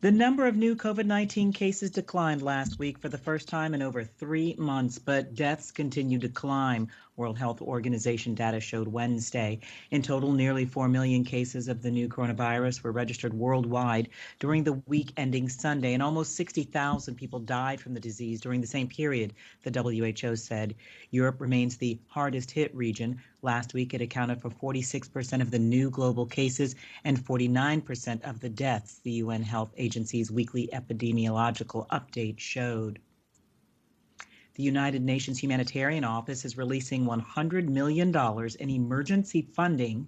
The number of new COVID-19 cases declined last week for the first time in over 3 months, but deaths continue to climb. World Health Organization data showed Wednesday. In total, nearly 4 million cases of the new coronavirus were registered worldwide during the week ending Sunday, and almost 60,000 people died from the disease during the same period, the WHO said. Europe remains the hardest hit region. Last week, it accounted for 46% of the new global cases and 49% of the deaths, the UN Health Agency's weekly epidemiological update showed. The United Nations Humanitarian Office is releasing $100 million in emergency funding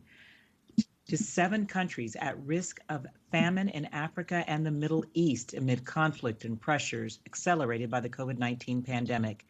to 7 countries at risk of famine in Africa and the Middle East amid conflict and pressures accelerated by the COVID-19 pandemic.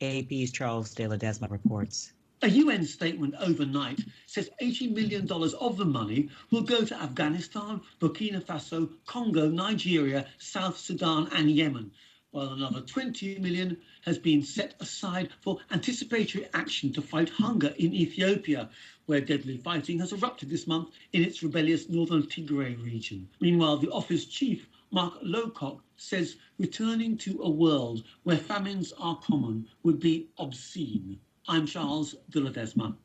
AAP's Charles de Ledesma reports. A UN statement overnight says $80 million of the money will go to Afghanistan, Burkina Faso, Congo, Nigeria, South Sudan and Yemen, while another $20 million has been set aside for anticipatory action to fight hunger in Ethiopia, where deadly fighting has erupted this month in its rebellious northern Tigray region. Meanwhile, the office chief, Mark Lowcock, says returning to a world where famines are common would be obscene. I'm Charles de Ledesma.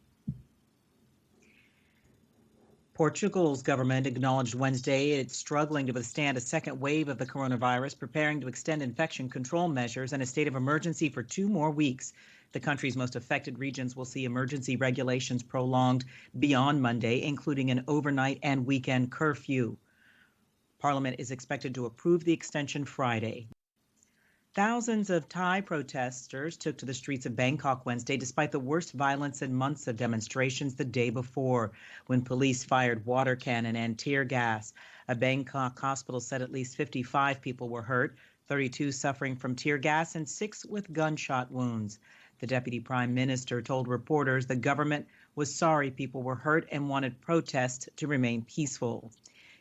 Portugal's government acknowledged Wednesday it's struggling to withstand a second wave of the coronavirus, preparing to extend infection control measures and a state of emergency for 2 more weeks. The country's most affected regions will see emergency regulations prolonged beyond Monday, including an overnight and weekend curfew. Parliament is expected to approve the extension Friday. Thousands of Thai protesters took to the streets of Bangkok Wednesday, despite the worst violence in months of demonstrations the day before, when police fired water cannon and tear gas. A Bangkok hospital said at least 55 people were hurt, 32 suffering from tear gas and 6 with gunshot wounds. The deputy prime minister told reporters the government was sorry people were hurt and wanted protests to remain peaceful.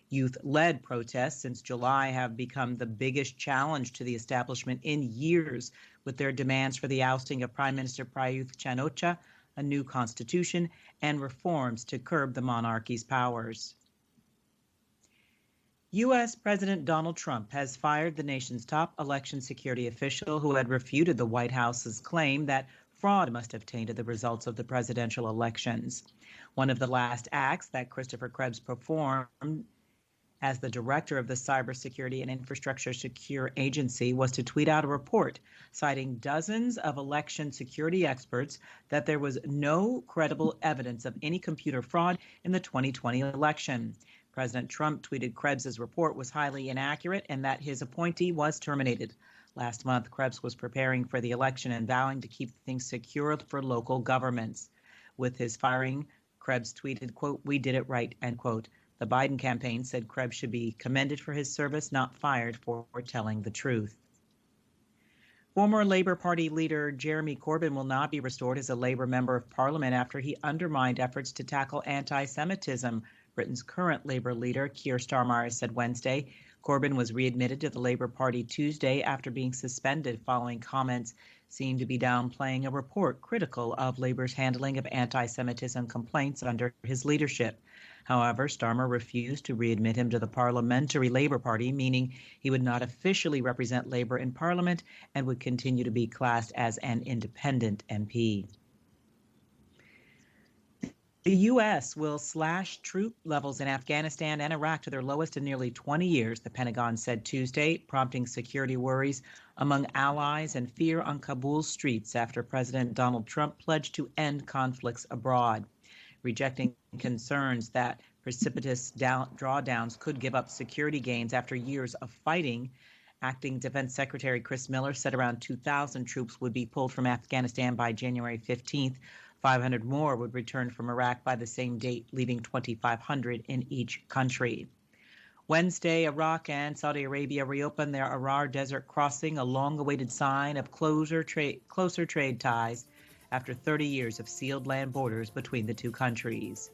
Youth-led protests since July have become the biggest challenge to the establishment in years, with their demands for the ousting of Prime Minister Prayuth Chan-o-cha, a new constitution, and reforms to curb the monarchy's powers. U.S. President Donald Trump has fired the nation's top election security official who had refuted the White House's claim that fraud must have tainted the results of the presidential elections. One of the last acts that Christopher Krebs performed as the director of the Cybersecurity and Infrastructure Secure Agency was to tweet out a report citing dozens of election security experts that there was no credible evidence of any computer fraud in the 2020 election. President Trump tweeted Krebs's report was highly inaccurate and that his appointee was terminated. Last month, Krebs was preparing for the election and vowing to keep things secure for local governments. With his firing, Krebs tweeted, quote, "We did it right," end quote. The Biden campaign said Krebs should be commended for his service, not fired for telling the truth. Former Labour Party leader Jeremy Corbyn will not be restored as a Labour member of Parliament after he undermined efforts to tackle anti-Semitism. Britain's current Labour leader, Keir Starmer, said Wednesday. Corbyn was readmitted to the Labour Party Tuesday after being suspended following comments seemed to be downplaying a report critical of Labour's handling of anti-Semitism complaints under his leadership. However, Starmer refused to readmit him to the Parliamentary Labour Party, meaning he would not officially represent Labour in Parliament and would continue to be classed as an independent MP. The U.S. will slash troop levels in Afghanistan and Iraq to their lowest in nearly 20 years, the Pentagon said Tuesday, prompting security worries among allies and fear on Kabul's streets after President Donald Trump pledged to end conflicts abroad, rejecting concerns that precipitous drawdowns could give up security gains after years of fighting. Acting Defense Secretary Chris Miller said around 2,000 troops would be pulled from Afghanistan by January 15th. 500 more would return from Iraq by the same date, leaving 2,500 in each country. Wednesday, Iraq and Saudi Arabia reopened their Arar Desert crossing, a long-awaited sign of closer trade ties after 30 years of sealed land borders between the two countries.